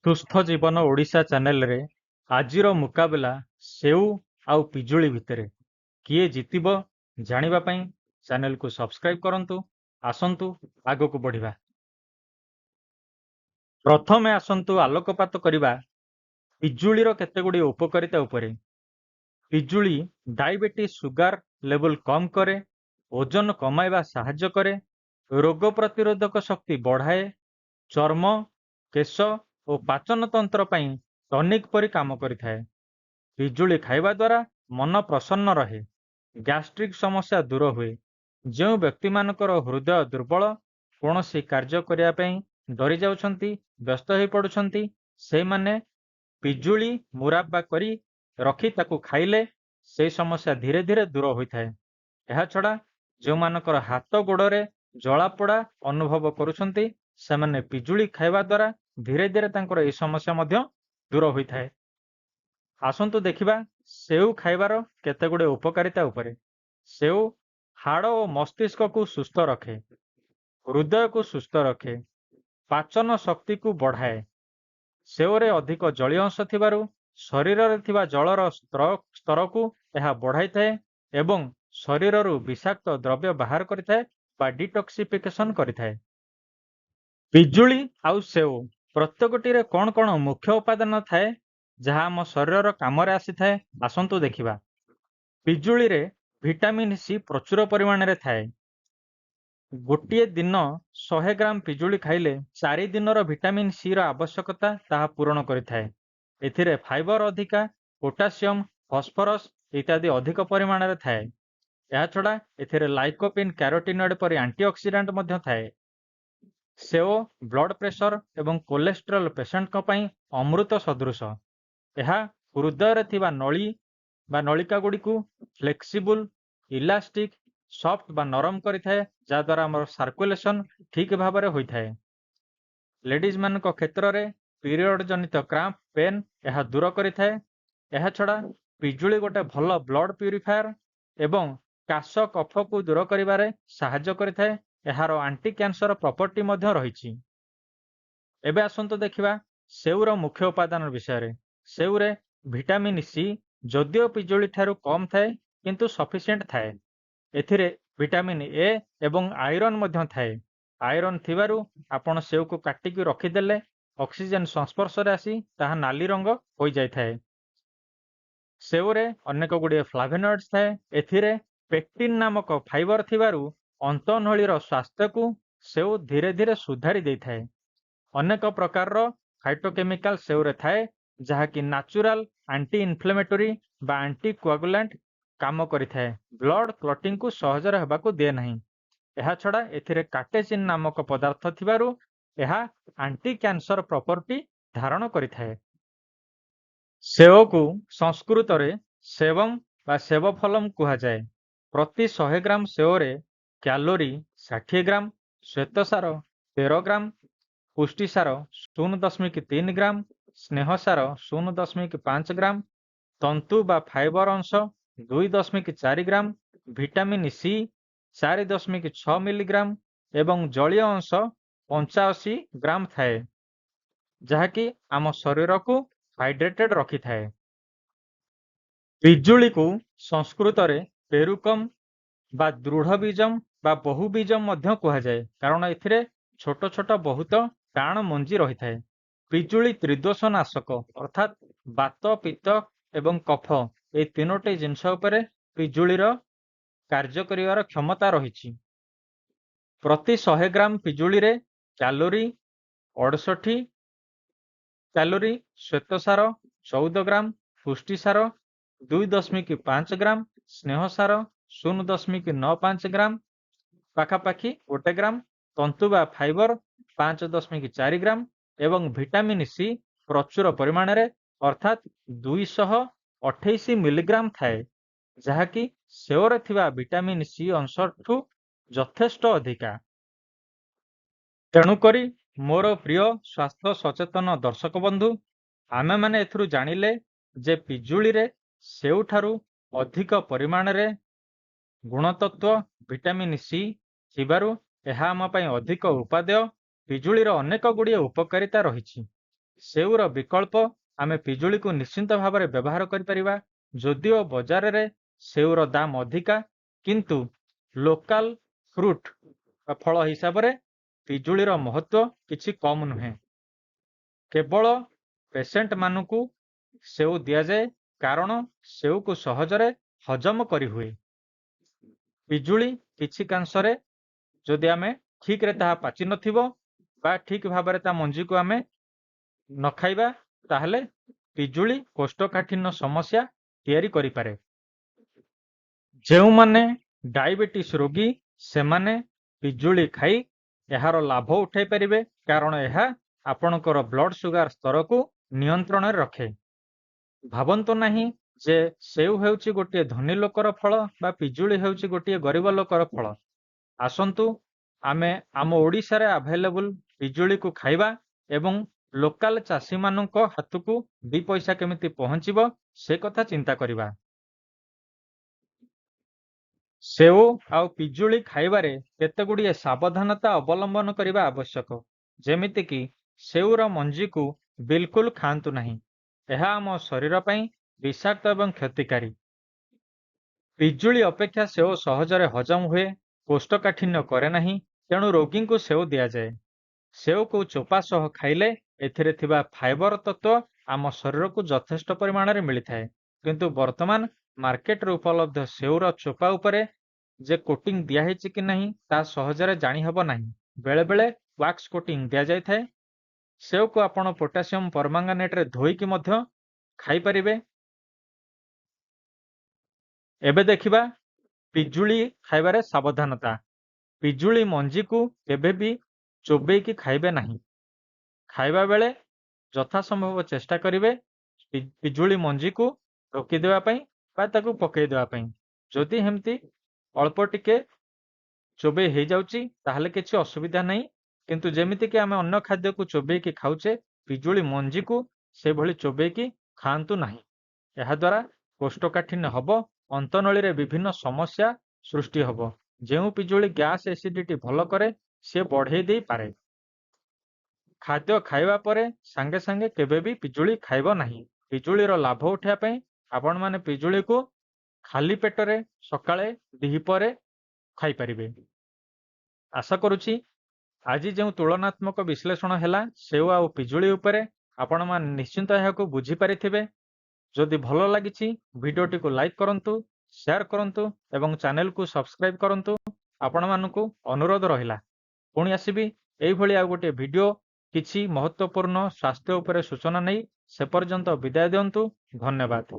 ସୁସ୍ଥ ଜୀବନ ଓଡ଼ିଶା ଚ୍ୟାନେଲରେ ଆଜିର ମୁକାବିଲା ସେଉ ଆଉ ପିଜୁଳି ଭିତରେ କିଏ ଜିତିବ ଜାଣିବା ପାଇଁ ଚ୍ୟାନେଲକୁ ସବସ୍କ୍ରାଇବ କରନ୍ତୁ। ଆସନ୍ତୁ ଆଗକୁ ବଢ଼ିବା। ପ୍ରଥମେ ଆସନ୍ତୁ ଆଲୋକପାତ କରିବା ପିଜୁଳିର କେତେଗୁଡ଼ିଏ ଉପକାରିତା ଉପରେ। ପିଜୁଳି ଡାଇବେଟିସ୍ ସୁଗାର ଲେଭେଲ କମ୍ କରେ, ଓଜନ କମାଇବା ସାହାଯ୍ୟ କରେ, ରୋଗ ପ୍ରତିରୋଧକ ଶକ୍ତି ବଢ଼ାଏ, ଚର୍ମ, କେଶ ଓ ପାଚନ ତନ୍ତ୍ର ପାଇଁ ଟନିକ୍ ପରି କାମ କରିଥାଏ। ପିଜୁଳି ଖାଇବା ଦ୍ୱାରା ମନ ପ୍ରସନ୍ନ ରହେ, ଗ୍ୟାଷ୍ଟ୍ରିକ୍ ସମସ୍ୟା ଦୂର ହୁଏ। ଯେଉଁ ବ୍ୟକ୍ତିମାନଙ୍କର ହୃଦୟ ଦୁର୍ବଳ, କୌଣସି କାର୍ଯ୍ୟ କରିବା ପାଇଁ ଡରି ଯାଉଛନ୍ତି, ବ୍ୟସ୍ତ ହୋଇପଡ଼ୁଛନ୍ତି, ସେଇମାନେ ପିଜୁଳି ମୁରାବ୍ବା କରି ରଖି ତାକୁ ଖାଇଲେ ସେହି ସମସ୍ୟା ଧୀରେ ଧୀରେ ଦୂର ହୋଇଥାଏ। ଏହାଛଡ଼ା ଯେଉଁମାନଙ୍କର ହାତ ଗୋଡ଼ରେ ଜଳାପୋଡ଼ା ଅନୁଭବ କରୁଛନ୍ତି, ସେମାନେ ପିଜୁଳି ଖାଇବା ଦ୍ୱାରା ଧୀରେ ଧୀରେ ତାଙ୍କର ଏହି ସମସ୍ୟା ମଧ୍ୟ ଦୂର ହୋଇଥାଏ। ଆସନ୍ତୁ ଦେଖିବା ସେଉ ଖାଇବାର କେତେଗୁଡ଼ିଏ ଉପକାରିତା ଉପରେ। ସେଉ ହାଡ଼ ଓ ମସ୍ତିଷ୍କକୁ ସୁସ୍ଥ ରଖେ, ହୃଦୟକୁ ସୁସ୍ଥ ରଖେ, ପାଚନ ଶକ୍ତିକୁ ବଢ଼ାଏ। ସେଓରେ ଅଧିକ ଜଳୀୟ ଅଂଶ ଥିବାରୁ ଶରୀରରେ ଥିବା ଜଳର ସ୍ତରକୁ ଏହା ବଢ଼ାଇଥାଏ ଏବଂ ଶରୀରରୁ ବିଷାକ୍ତ ଦ୍ରବ୍ୟ ବାହାର କରିଥାଏ ବା ଡିଟକ୍ସିଫିକେସନ କରିଥାଏ। ପିଜୁଳି ଆଉ ସେଓ ପ୍ରତ୍ୟେକଟିରେ କ'ଣ କ'ଣ ମୁଖ୍ୟ ଉପାଦାନ ଥାଏ ଯାହା ଆମ ଶରୀରର କାମରେ ଆସିଥାଏ? ଆସନ୍ତୁ ଦେଖିବା। ପିଜୁଳିରେ ଭିଟାମିନ୍ ସି ପ୍ରଚୁର ପରିମାଣରେ ଥାଏ। ଗୋଟିଏ ଦିନ 100 ଗ୍ରାମ ପିଜୁଳି ଖାଇଲେ 4 ଦିନର ଭିଟାମିନ୍ ସି ର ଆବଶ୍ୟକତା ତାହା ପୂରଣ କରିଥାଏ। ଏଥିରେ ଫାଇବର ଅଧିକା, ପୋଟାସିୟମ, ଫସ୍ଫରସ୍ ଇତ୍ୟାଦି ଅଧିକ ପରିମାଣରେ ଥାଏ। ଏହାଛଡ଼ା ଏଥିରେ ଲାଇକୋପିନ୍, କ୍ୟାରୋଟିନଏଡ୍ ପରି ଆଣ୍ଟିଅକ୍ସିଡାଣ୍ଟ ମଧ୍ୟ ଥାଏ। ସେଓ ବ୍ଲଡ ପ୍ରେସର ଏବଂ କୋଲେଷ୍ଟ୍ରଲ ପେସେଣ୍ଟଙ୍କ ପାଇଁ ଅମୃତ ସଦୃଶ। ଏହା ହୃଦୟରେ ଥିବା ନଳୀ ବା ନଳିକାଗୁଡ଼ିକୁ ଫ୍ଲେକ୍ସିବୁଲ, ଇଲାଷ୍ଟିକ୍, ସଫ୍ଟ ବା ନରମ କରିଥାଏ, ଯାହାଦ୍ୱାରା ଆମର ସାର୍କୁଲେସନ ଠିକ୍ ଭାବରେ ହୋଇଥାଏ। ଲେଡିଜ୍ ମାନଙ୍କ କ୍ଷେତ୍ରରେ ପିରିୟଡ଼ ଜନିତ କ୍ରାମ୍ପ, ପେନ୍ ଏହା ଦୂର କରିଥାଏ। ଏହାଛଡ଼ା ପିଜୁଳି ଗୋଟେ ଭଲ ବ୍ଲଡ ପ୍ୟୁରିଫାୟର ଏବଂ କାଶ କଫକୁ ଦୂର କରିବାରେ ସାହାଯ୍ୟ କରିଥାଏ। ଏହାର ଆଣ୍ଟି କ୍ୟାନ୍ସର ପ୍ରପର୍ଟି ମଧ୍ୟ ରହିଛି। ଏବେ ଆସନ୍ତୁ ଦେଖିବା ସେଉର ମୁଖ୍ୟ ଉପାଦାନ ବିଷୟରେ। ସେଉରେ ଭିଟାମିନ୍ ସି ଯଦିଓ ପିଜୁଳି ଠାରୁ କମ୍ ଥାଏ କିନ୍ତୁ ସଫିସିଏଣ୍ଟ ଥାଏ। ଏଥିରେ ଭିଟାମିନ୍ ଏ ଏବଂ ଆଇରନ୍ ମଧ୍ୟ ଥାଏ। ଆଇରନ୍ ଥିବାରୁ ଆପଣ ସେଉକୁ କାଟିକି ରଖିଦେଲେ ଅକ୍ସିଜେନ୍ ସଂସ୍ପର୍ଶରେ ଆସି ତାହା ନାଲି ରଙ୍ଗ ହୋଇଯାଇଥାଏ। ସେଉରେ ଅନେକ ଗୁଡ଼ିଏ ଫ୍ଲାଭୋନଏଡ୍ସ ଥାଏ। ଏଥିରେ ପେକ୍ଟିନ୍ ନାମକ ଫାଇବର ଥିବାରୁ ଅନ୍ତନଳୀର ସ୍ୱାସ୍ଥ୍ୟକୁ ସେଉ ଧୀରେ ଧୀରେ ସୁଧାରି ଦେଇଥାଏ। ଅନେକ ପ୍ରକାରର ଫାଇଟୋକେମିକାଲ ସେଉରେ ଥାଏ, ଯାହାକି ନ୍ୟାଚୁରାଲ ଆଣ୍ଟି ଇନଫ୍ଲେମେଟୋରୀ ବା ଆଣ୍ଟି କୋଆଗୁଲାଣ୍ଟ କାମ କରିଥାଏ। ବ୍ଲଡ କ୍ଲଟିଂକୁ ସହଜରେ ହେବାକୁ ଦିଏ ନାହିଁ। ଏହାଛଡ଼ା ଏଥିରେ କାଟେଚିନ୍ ନାମକ ପଦାର୍ଥ ଥିବାରୁ ଏହା ଆଣ୍ଟି କ୍ୟାନ୍ସର ପ୍ରପର୍ଟି ଧାରଣ କରିଥାଏ। ସେଓକୁ ସଂସ୍କୃତରେ ସେବମ୍ ବା ସେବଫଲମ୍ କୁହାଯାଏ। ପ୍ରତି 100 ଗ୍ରାମ ସେଓରେ କ୍ୟାଲୋରି 60 ଗ୍ରାମ, ଶ୍ୱେତସାର 13 ଗ୍ରାମ, ପୁଷ୍ଟିସାର 0.3 ଗ୍ରାମ, ସ୍ନେହସାର 0.5 ଗ୍ରାମ, ତନ୍ତୁ ବା ଫାଇବର ଅଂଶ 2.4 ଗ୍ରାମ, ଭିଟାମିନ୍ ସି 4.6 ମିଲିଗ୍ରାମ ଏବଂ ଜଳୀୟ ଅଂଶ 85 ଗ୍ରାମ ଥାଏ, ଯାହାକି ଆମ ଶରୀରକୁ ହାଇଡ୍ରେଟେଡ୍ ରଖିଥାଏ। ପିଜୁଳିକୁ ସଂସ୍କୃତରେ ପେରୁକମ୍ ବା ଦୃଢ଼ବୀଜମ୍ ବା ବହୁବୀଜମ୍ ମଧ୍ୟ କୁହାଯାଏ, କାରଣ ଏଥିରେ ଛୋଟ ଛୋଟ ବହୁତ ଟାଣ ମଞ୍ଜି ରହିଥାଏ। ପିଜୁଳି ତ୍ରିଦୋଷ ନାଶକ ଅର୍ଥାତ୍ ବାତ, ପିତ୍ତ ଏବଂ କଫ ଏହି ତିନୋଟି ଜିନିଷ ଉପରେ ପିଜୁଳିର କାର୍ଯ୍ୟ କରିବାର କ୍ଷମତା ରହିଛି। ପ୍ରତି 100 ଗ୍ରାମ ପିଜୁଳିରେ କ୍ୟାଲୋରି 68 କ୍ୟାଲୋରି, ଶ୍ୱେତସାର 14 ଗ୍ରାମ, ପୁଷ୍ଟିସାର 2.5 ଗ୍ରାମ, ସ୍ନେହସାର 0.95 ଗ୍ରାମ ପାଖାପାଖି 1 ଗ୍ରାମ, ତନ୍ତୁ ବା ଫାଇବର 5.4 ଗ୍ରାମ ଏବଂ ଭିଟାମିନ୍ ସି ପ୍ରଚୁର ପରିମାଣରେ ଅର୍ଥାତ୍ 228 ମିଲିଗ୍ରାମ ଥାଏ, ଯାହାକି ସେଓରେ ଥିବା ଭିଟାମିନ୍ ସି ଅଂଶଠୁ ଯଥେଷ୍ଟ ଅଧିକା। ତେଣୁକରି ମୋର ପ୍ରିୟ ସ୍ୱାସ୍ଥ୍ୟ ସଚେତନ ଦର୍ଶକ ବନ୍ଧୁ, ଆମେମାନେ ଏଥିରୁ ଜାଣିଲେ ଯେ ପିଜୁଳିରେ ସେଉଠାରୁ ଅଧିକ ପରିମାଣରେ ଗୁଣତତ୍ତ୍ୱ ଭିଟାମିନ୍ ସି ଥିବାରୁ ଏହା ଆମ ପାଇଁ ଅଧିକ ଉପାଦେୟ। ପିଜୁଳିର ଅନେକ ଗୁଡ଼ିଏ ଉପକାରିତା ରହିଛି। ସେଉର ବିକଳ୍ପ ଆମେ ପିଜୁଳିକୁ ନିଶ୍ଚିନ୍ତ ଭାବରେ ବ୍ୟବହାର କରିପାରିବା। ଯଦିଓ ବଜାରରେ ସେଉର ଦାମ ଅଧିକା, କିନ୍ତୁ ଲୋକାଲ ଫ୍ରୁଟ ବା ଫଳ ହିସାବରେ ପିଜୁଳିର ମହତ୍ତ୍ୱ କିଛି କମ୍ ନୁହେଁ। କେବଳ ପେସେଣ୍ଟ ମାନଙ୍କୁ ସେଉ ଦିଆଯାଏ କାରଣ ସେଉକୁ ସହଜରେ ହଜମ କରିହୁଏ। ପିଜୁଳି କିଛି କାଂଶରେ ଯଦି ଆମେ ଠିକରେ ତାହା ପାଚି ନଥିବ ବା ଠିକ ଭାବରେ ତା ମଞ୍ଜିକୁ ଆମେ ନ ଖାଇବା ତାହେଲେ ପିଜୁଳି କୋଷ୍ଠକାଠିନ୍ୟ ସମସ୍ୟା ତିଆରି କରିପାରେ। ଯେଉଁମାନେ ଡାଇବେଟିସ୍ ରୋଗୀ ସେମାନେ ପିଜୁଳି ଖାଇ ଏହାର ଲାଭ ଉଠାଇ ପାରିବେ କାରଣ ଏହା ଆପଣଙ୍କର ବ୍ଲଡ ସୁଗାର ସ୍ତରକୁ ନିୟନ୍ତ୍ରଣରେ ରଖେ। ଭାବନ୍ତୁ ନାହିଁ ଯେ ସେଉ ହେଉଛି ଗୋଟିଏ ଧନୀ ଲୋକର ଫଳ ବା ପିଜୁଳି ହେଉଛି ଗୋଟିଏ ଗରିବ ଲୋକର ଫଳ। ଆସନ୍ତୁ ଆମେ ଆମ ଓଡ଼ିଶାରେ ଆଭେଲେବୁଲ ପିଜୁଳିକୁ ଖାଇବା ଏବଂ ଲୋକାଲ ଚାଷୀମାନଙ୍କ ହାତକୁ 2 ପଇସା କେମିତି ପହଞ୍ଚିବ ସେ କଥା ଚିନ୍ତା କରିବା। ସେଉ ଆଉ ପିଜୁଳି ଖାଇବାରେ କେତେଗୁଡ଼ିଏ ସାବଧାନତା ଅବଲମ୍ବନ କରିବା ଆବଶ୍ୟକ। ଯେମିତିକି ସେଉର ମଞ୍ଜିକୁ ବିଲକୁଲ ଖାଆନ୍ତୁ ନାହିଁ। ଏହା ଆମ ଶରୀର ପାଇଁ ବିଷାକ୍ତ ଏବଂ କ୍ଷତିକାରୀ। ପିଜୁଳି ଅପେକ୍ଷା ସେଉ ସହଜରେ ହଜମ ହୁଏ, କୋଷ୍ଠକାଠିନ୍ୟ କରେ ନାହିଁ, ତେଣୁ ରୋଗୀଙ୍କୁ ସେଉ ଦିଆଯାଏ। ସେଉକୁ ଚୋପା ସହ ଖାଇଲେ ଏଥିରେ ଥିବା ଫାଇବର ତତ୍ତ୍ୱ ଆମ ଶରୀରକୁ ଯଥେଷ୍ଟ ପରିମାଣରେ ମିଳିଥାଏ। କିନ୍ତୁ ବର୍ତ୍ତମାନ ମାର୍କେଟରେ ଉପଲବ୍ଧ ସେଉର ଚୋପା ଉପରେ ଯେ କୋଟିଂ ଦିଆହେଇଛି କି ନାହିଁ ତାହା ସହଜରେ ଜାଣିହେବ ନାହିଁ। ବେଳେବେଳେ ୱାକ୍ସ କୋଟିଂ ଦିଆଯାଇଥାଏ। ସେଉକୁ ଆପଣ ପୋଟାସିୟମ ପରମାଙ୍ଗାନେଟରେ ଧୋଇକି ମଧ୍ୟ ଖାଇପାରିବେ। ଏବେ ଦେଖିବା ପିଜୁଳି ଖାଇବାରେ ସାବଧାନତା। ପିଜୁଳି ମଞ୍ଜିକୁ କେବେ ବି ଚୋବେଇକି ଖାଇବେ ନାହିଁ। ଖାଇବା ବେଳେ ଯଥାସମ୍ଭବ ଚେଷ୍ଟା କରିବେ ପିଜୁଳି ମଞ୍ଜିକୁ ଢୋକିଦେବା ପାଇଁ ବା ତାକୁ ପକେଇ ଦେବା ପାଇଁ। ଯଦି ଏମିତି ଅଳ୍ପ ଟିକେ ଚୋବେଇ ହେଇଯାଉଛି ତାହେଲେ କିଛି ଅସୁବିଧା ନାହିଁ। କିନ୍ତୁ ଯେମିତିକି ଆମେ ଅନ୍ୟ ଖାଦ୍ୟକୁ ଚୋବେଇକି ଖାଉଛେ ପିଜୁଳି ମଞ୍ଜିକୁ ସେଭଳି ଚୋବେଇକି ଖାଆନ୍ତୁ ନାହିଁ। ଏହାଦ୍ୱାରା କୋଷ୍ଠକାଠିନ୍ୟ ହେବ, ଅନ୍ତନଳୀରେ ବିଭିନ୍ନ ସମସ୍ୟା ସୃଷ୍ଟି ହେବ। ଯେଉଁ ପିଜୁଳି ଗ୍ୟାସ୍ ଏସିଡିଟି ଭଲ କରେ ସେ ବଢ଼େଇ ଦେଇପାରେ। ଖାଦ୍ୟ ଖାଇବା ପରେ ସାଙ୍ଗେ ସାଙ୍ଗେ କେବେ ବି ପିଜୁଳି ଖାଇବ ନାହିଁ। ପିଜୁଳିର ଲାଭ ଉଠାଇବା ପାଇଁ ଆପଣମାନେ ପିଜୁଳିକୁ ଖାଲି ପେଟରେ ସକାଳେ ଦିହିପରେ ଖାଇପାରିବେ। ଆଶା କରୁଛି ଆଜି ଯେଉଁ ତୁଳନାତ୍ମକ ବିଶ୍ଳେଷଣ ହେଲା ସେଉ ଆଉ ପିଜୁଳି ଉପରେ ଆପଣମାନେ ନିଶ୍ଚିନ୍ତ ଏହାକୁ ବୁଝିପାରିଥିବେ। ଯଦି ଭଲ ଲାଗିଛି ଭିଡ଼ିଓଟିକୁ ଲାଇକ୍ କରନ୍ତୁ, ସେୟାର କରନ୍ତୁ ଏବଂ ଚ୍ୟାନେଲକୁ ସବସ୍କ୍ରାଇବ କରନ୍ତୁ। ଆପଣମାନଙ୍କୁ ଅନୁରୋଧ ରହିଲା ପୁଣି ଆସିବି ଏଇଭଳି ଆଉ ଗୋଟିଏ ଭିଡ଼ିଓ କିଛି ମହତ୍ତ୍ୱପୂର୍ଣ୍ଣ ସ୍ୱାସ୍ଥ୍ୟ ଉପରେ ସୂଚନା ନେଇ। ସେ ପର୍ଯ୍ୟନ୍ତ ବିଦାୟ ଦିଅନ୍ତୁ। ଧନ୍ୟବାଦ।